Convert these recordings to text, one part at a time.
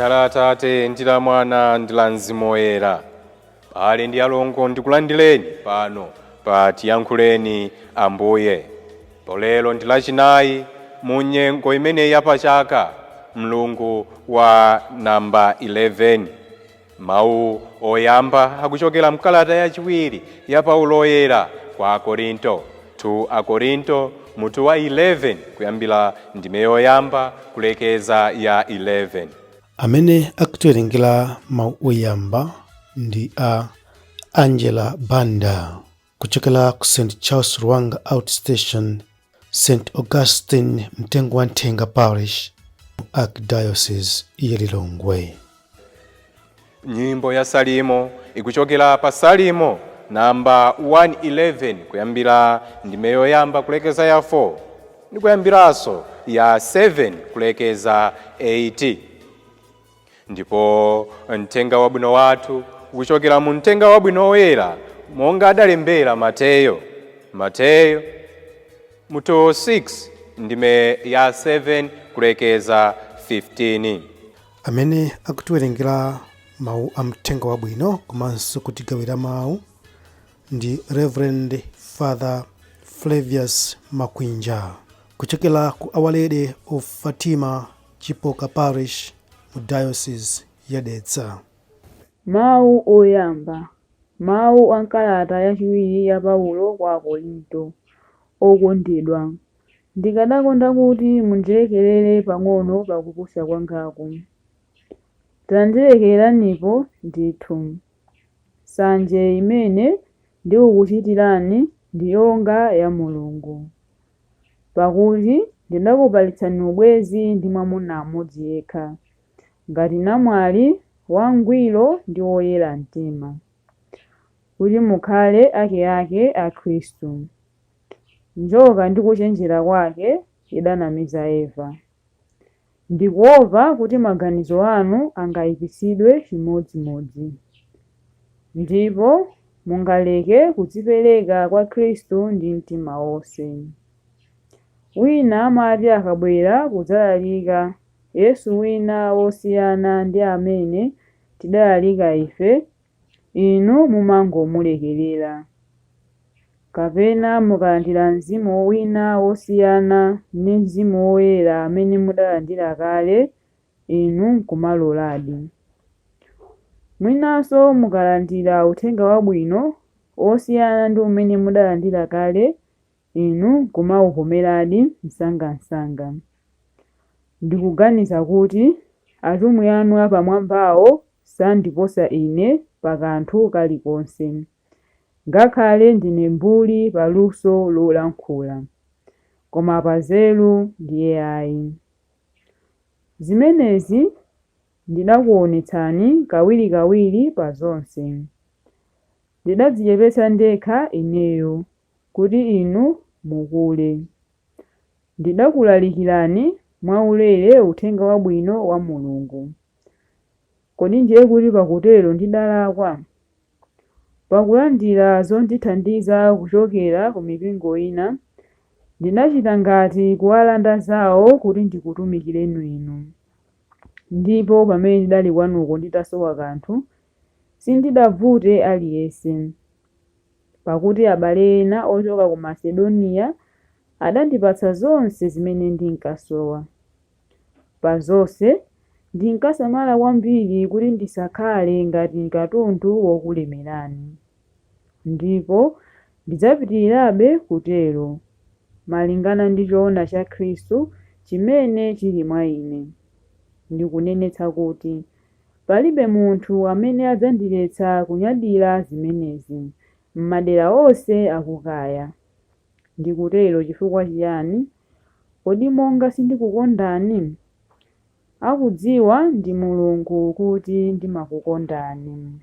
Dzina la Atate ndi la Mwana ndi la Mzimu Woyera. Pali ndi alongo ndikulandileni pano pa Tiyankhuleni Ambuye. Lero ndi lachinayi mu nyengo imene yapachaka mlungu wa namba 11. Mawu oyamba akuchokera mkalata yachiwiri ya Paulo oyera kwa Akorinto. 2 Akorinto mutu wa 11 kuyambira ndime yoyamba kulekeza ya 11. Amene akutiwerengera mawu oyamba ndi a Angela Banda kuchokera ku St. Charles Ruanga Outstation, St. Augustine Mtengo wa Ntenga Parish, Archdiocese ya Lilongwe. Nyimbo ya Salimo ikuchokera pa Salimo namba 111 kuyambira ndime yoyamba kulekeza ya 4 ndi kuyambiranso ya 7 kulekeza 8. Ndipo mtenga wabwino wathu ukuchokera mu mtenga wabwino woyera monga adalembera Mateyo mutu 6 ndime ya 7 kulekeza 15. Amene akutiwerengera mawu a mtenga wabwino komanso kutigawira mawu ndi Reverend Father Flavius Makwinja kuchokera ku Our Lady of Fatima Chipoka Parish mu Diocese ya Dedza. Mawu oyamba. Mawu a nkalata yachiwiri ya Paulo kwa Akorinto. Okondedwa, ndikadakonda kuti mundilekerere pang'ono pakupusa kwangaku. Tandilekeranipo ndithu. Sanje imene ndikukuchitirani ndi yonga ya Mulungu, pakuti ndinakupalitsani ubwezi ndi mwamuna amodzi yekha, ngati namwali wangwiro ndi woyera mtima, kuti mukhale akeake a Khristu. Njoka ndi kuchenjera kwake idanamiza Eva. Ndikuopa kuti maganizo anu angayipitsidwe chimodzimodzi, ndipo mungaleke kudzipereka kwa Khristu ndi mtima wonse. Wina amati akabwera kudzalalika Yesu wina wosiyana ndi amene tidalalika ife, inu mumangomulekerera. Kapena mukalandira mzimu wina wosiyana ndi Mzimu Woyera amene mudalandira kale, inu nkumaloladi. Mwinanso mukalandira uthenga wabwino wosiyana ndi umene mudalandira kale, inu nkumawuvomeradi msangamsanga. Ndikuganiza kuti atumwi anu apamwambawo sandiposa ine pa kanthu kalikonse, ngakhale ndine mbuli paluso lolankhula, koma pa nzeru ndiye ayi. Zimenezi ndidakuonetsani kawirikawiri pa zonse. Ndidadzichepetsa ndekha ineyo kuti inu mukule. Ndidakulalikirani mwaulere uthenga wabwino wa Mulungu. Kodi ndiye kuti pakutero ndidalakwa? Pakulandira zondithandiza kuchokera ku mipingo ina, ndinachita ngati kuwalanda zawo kuti ndikutumikireni inu. Ndipo pamene ndidali kwanuko nditasowa kanthu, sindidavute aliyense, pakuti abale ena ochoka ku Masedoniya adandipatsa zonse zimene ndinkasowa. Pa zonse ndinkasamala kwambiri kuti ndisakhale ngati katundu wokulemerani. Ndipo ndidzapitirirabe kutero, malingana ndi choona cha Khristu chimene chili mwa ine. Ndikunenetsa kuti palibe munthu amene adzandiletsa kunyadira zimenezi m'madera onse akukaya. Ndikutero chifukwa chiyani? Kodi monga sindikukondani? Akudziwa ndi Mulungu kuti ndimakukondani.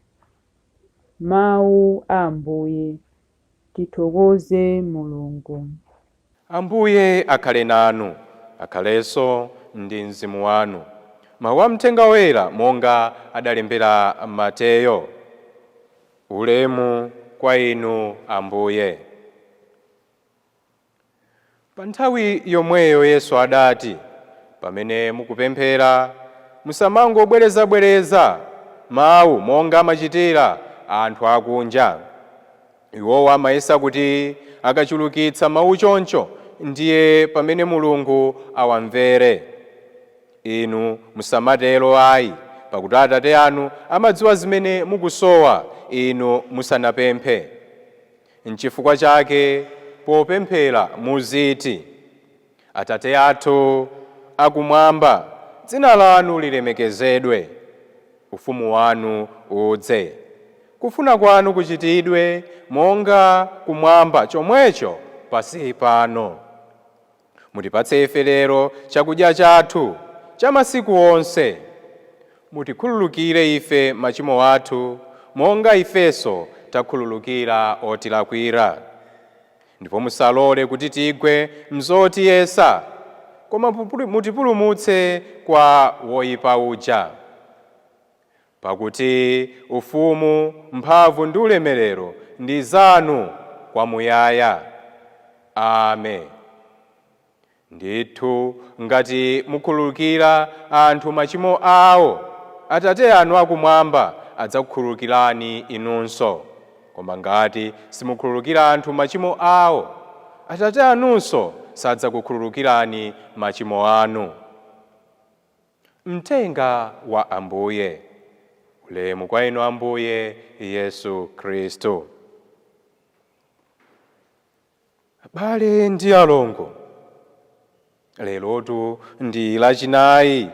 Mawu a Ambuye. Tithokoze Mulungu. Ambuye akhale nanu, akhalenso ndi mzimu wanu. Mawu a mtenga woyera monga adalembera Mateyo. Ulemu kwa inu Ambuye. Pa nthawi yomweyo Yesu adati, pamene mukupemphera musamangobwerezabwereza mawu monga amachitira anthu akunja. Iwowa amayesa kuti akachulukitsa mawu choncho ndiye pamene Mulungu awamvere. Inu musamatero ayi, pakuti Atate anu amadziwa zimene mukusowa inu musanapemphe. N'chifukwa chake popemphera muziti: Atate athu akumwamba, dzina lanu lilemekezedwe, ufumu wanu udze, kufuna kwanu kuchitidwe monga kumwamba chomwecho pansi pano. Mutipatse ife lero chakudya chathu cha masiku onse. Mutikhululukire ife machimo athu monga ifenso takhululukira otilakwira. Ndipo musalole kuti tigwe mzotiyesa, koma mutipulumutse kwa woyipa uja. Pakuti ufumu, mphamvu ndi ulemerero ndi zanu kwamuyaya. Amen. Ndithu ngati mukhululukira anthu machimo awo, Atate anu akumwamba adzakukhululukirani inunso. Koma ngati simukhululukira anthu machimo awo, Atate anunso sadzakukhululukirani machimo anu. Mthenga wa Ambuye. Ulemu kwa inu Ambuye Yesu Kristo. Abale ndi alongo, lerotu ndi lachinayi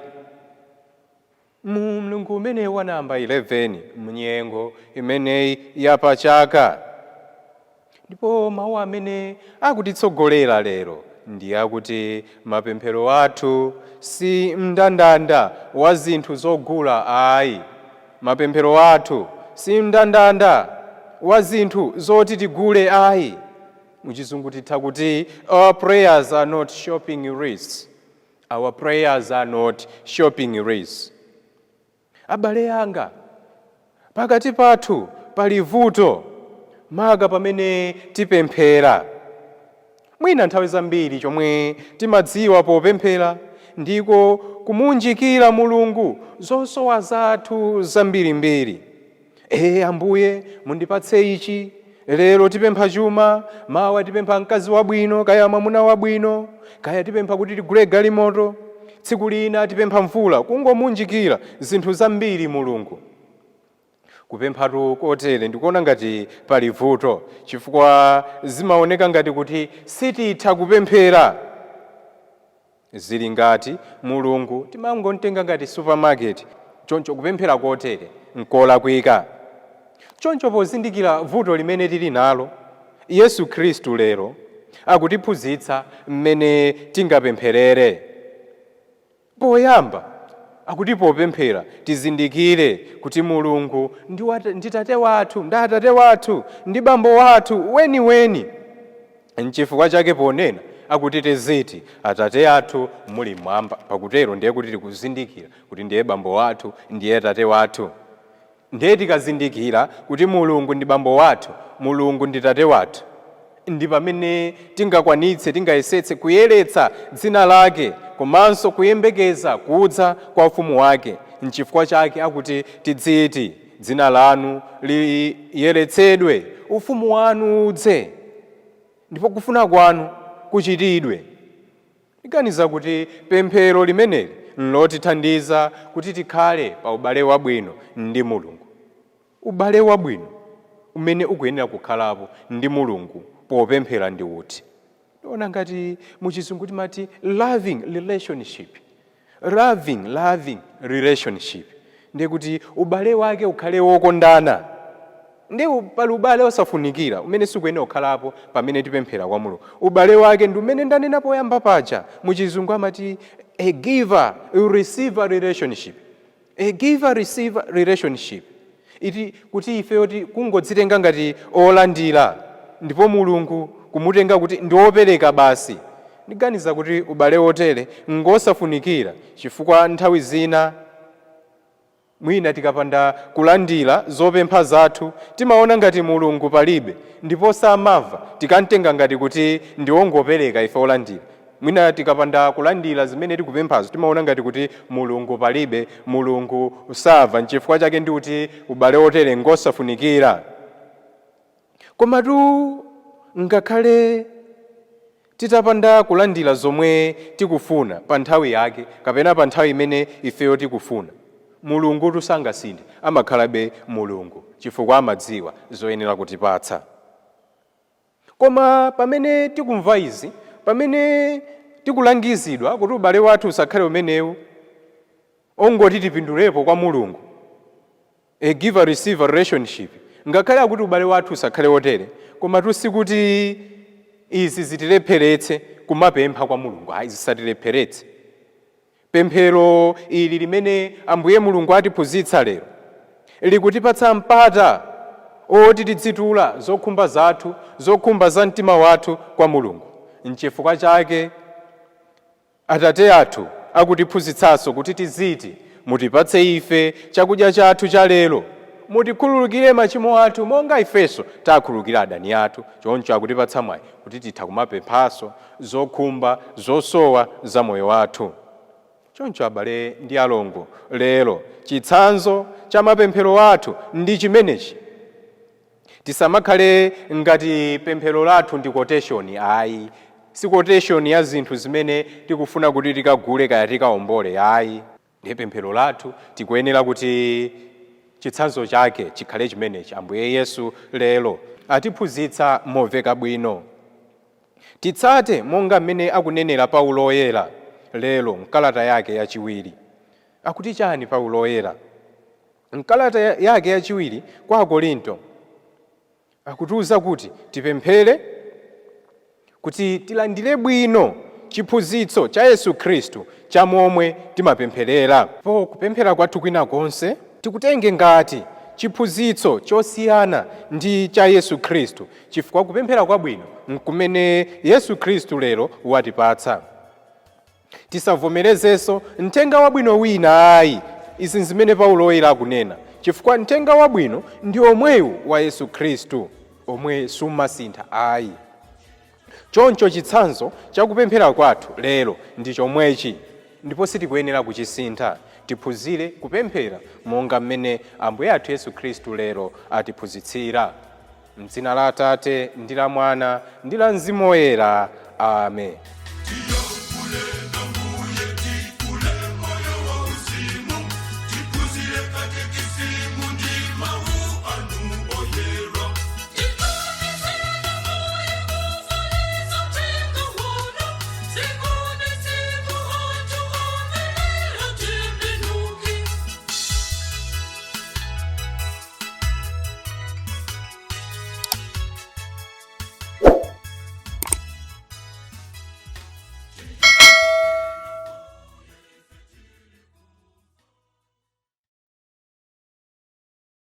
Mulungu umene wa namba 11 mnyengo imeneyi yapachaka. Ndipo mawu amene akutitsogolera lero ndi akuti mapemphero athu si mndandanda wa zinthu zogula ayi. Mapemphero athu si mndandanda wa zinthu zoti tigule ayi. Muchizungu titha kuti our prayers are not shopping lists. Our prayers are not shopping lists. Abale anga, pakati pathu pali vuto maga pamene tipemphera. Mwina nthawi zambiri chomwe timadziwa popemphera ndiko kumunjikira Mulungu zosowa zathu zambirimbiri. Ambuye mundipatse ichi, lero tipempha chuma, mawa tipempha mkazi wabwino kaya mwamuna wabwino, kaya tipempha kuti tigule galimoto, tsiku lina tipempha mvula. Kungomunjikira zinthu zambiri Mulungu. Kupemphatu kotere ndikuona ngati pali vuto, chifukwa zimaoneka ngati kuti sititha kupemphera. Zili ngati Mulungu timangotenga ngati supermarket, choncho kupemphera kotere nkolakwika. Choncho pozindikira vuto limene tili nalo, Yesu Khristu lero akutiphunzitsa mmene tingapempherere. Poyamba akuti popemphera tizindikire kuti Mulungu ndi Tate wathu, ndi Atate wathu, ndi Bambo wathu weniweni. N'chifukwa chake ponena akuti tiziti Atate athu muli mwamba. Pakutero ndiye kuti tikuzindikira kuti ndiye Bambo wathu, ndiye Tate wathu. Ndiye tikazindikira kuti Mulungu ndi Bambo wathu, Mulungu ndi Tate wathu, ndi pamene tingakwanitse, tingayesetse kuyeretsa dzina lake, komanso kuyembekeza kudza kwa ufumu wake. N'chifukwa chake akuti tidziti dzina lanu liyeretsedwe, ufumu wanu udze, ndipo kufuna kwanu kuchitidwe. Ndiganiza kuti pemphero limeneli lotithandiza kuti tikhale pa ubale wabwino ndi Mulungu. Ubale wabwino umene ukuyenera kukhalapo ndi Mulungu popemphera ndi uti. Ndiona ngati muchizungu timati loving relationship. Loving relationship. Ndiye kuti ubale wake ukhale wokondana. Ndiye pali ubale osafunikira umene sikuyenera kukhalapo pamene tipemphera kwa Mulungu. Ubale wake ndi umene ndanena poyamba paja. Muchizungu amati a giver receiver relationship. A giver receiver relationship. Iti kuti ife yoti kungodzitenga ngati olandira ndipo Mulungu kumutenga kuti ndi opereka basi. Ndiganiza kuti ubale wotere ngosafunikira, chifukwa nthawi zina mwina tikapanda kulandira zopempha zathu timaona ngati Mulungu palibe, ndipo samava tikamtenga ngati kuti ndi wongopereka ife olandira. Mwina tikapanda kulandira zimene tikupemphazo timaona ngati kuti Mulungu palibe, Mulungu usava, n'chifukwa chake ndi kuti ubale otere ngosafunikira. Komatu ngakhale titapanda kulandira zomwe tikufuna pa nthawi yake kapena pa nthawi imene ifeyo tikufuna, Mulungu tusangasinthe, amakhalabe Mulungu chifukwa amadziwa zoyenera kutipatsa. Koma pamene tikumva izi, pamene tikulangizidwa kuti ubale wathu usakhale umenewu ongoti tipindulepo kwa Mulungu, a giver receiver relationship, ngakhale akuti ubale wathu usakhale wotere, koma tusikuti izi zitilepheretse kumapempha kwa Mulungu. Hayi, zisatilepheretse. Pemphero ili limene Ambuye Mulungu atiphunzitsa lero likutipatsa mpata oti tidzitula zokhumba zathu, zokhumba za mtima wathu kwa Mulungu. N'chifukwa chake Atate athu akutiphunzitsanso kuti tiziti, mutipatse ife chakudya chathu cha lero, mutikhululukire machimo athu monga ifenso takhululukira adani athu. Choncho akutipatsa mwayi kuti titha kumapemphanso zokhumba zosowa za moyo wathu. Choncho abale ndi alongo, lero chitsanzo cha mapemphero athu ndi chimenechi. Tisamakhale ngati pemphero lathu ndi quotation. Ayi, si quotation ya zinthu zimene tikufuna kuti tikagule kaya tikaombole. Ayi, ndi pemphero lathu tikuyenera kuti chitsanzo chake chikhale chimenechi. Ambuye Yesu lero atiphunzitsa moveka bwino. Titsate monga mmene akunenera Paulo oyera lero mkalata yake yachiwiri. Akuti chani Paulo oyera? Mkalata yake yachiwiri kwa Akorinto akutiuza kuti tipemphere kuti tilandire bwino chiphunzitso cha Yesu Khristu cha momwe timapempherera. Po kupemphera kwathu kwina konse tikutenge ngati chiphunzitso chosiyana ndi cha Yesu Khristu, chifukwa kupemphera kwabwino nkumene Yesu Khristu lero watipatsa. Tisavomerezenso mthenga wabwino wina. Ayi, izi zimene Paulo oyera akunena, chifukwa mthenga wabwino ndi omwewu wa Yesu Khristu, omwe sumasintha. Ayi, choncho chitsanzo chakupemphera kwathu lero ndi chomwechi, ndipo sitikuyenera kuchisintha. Tiphunzire kupemphera monga mmene Ambuye athu Yesu Khristu lero atiphunzitsira. M'dzina la Atate ndi la Mwana ndi la Mzimu Woyera. Amen.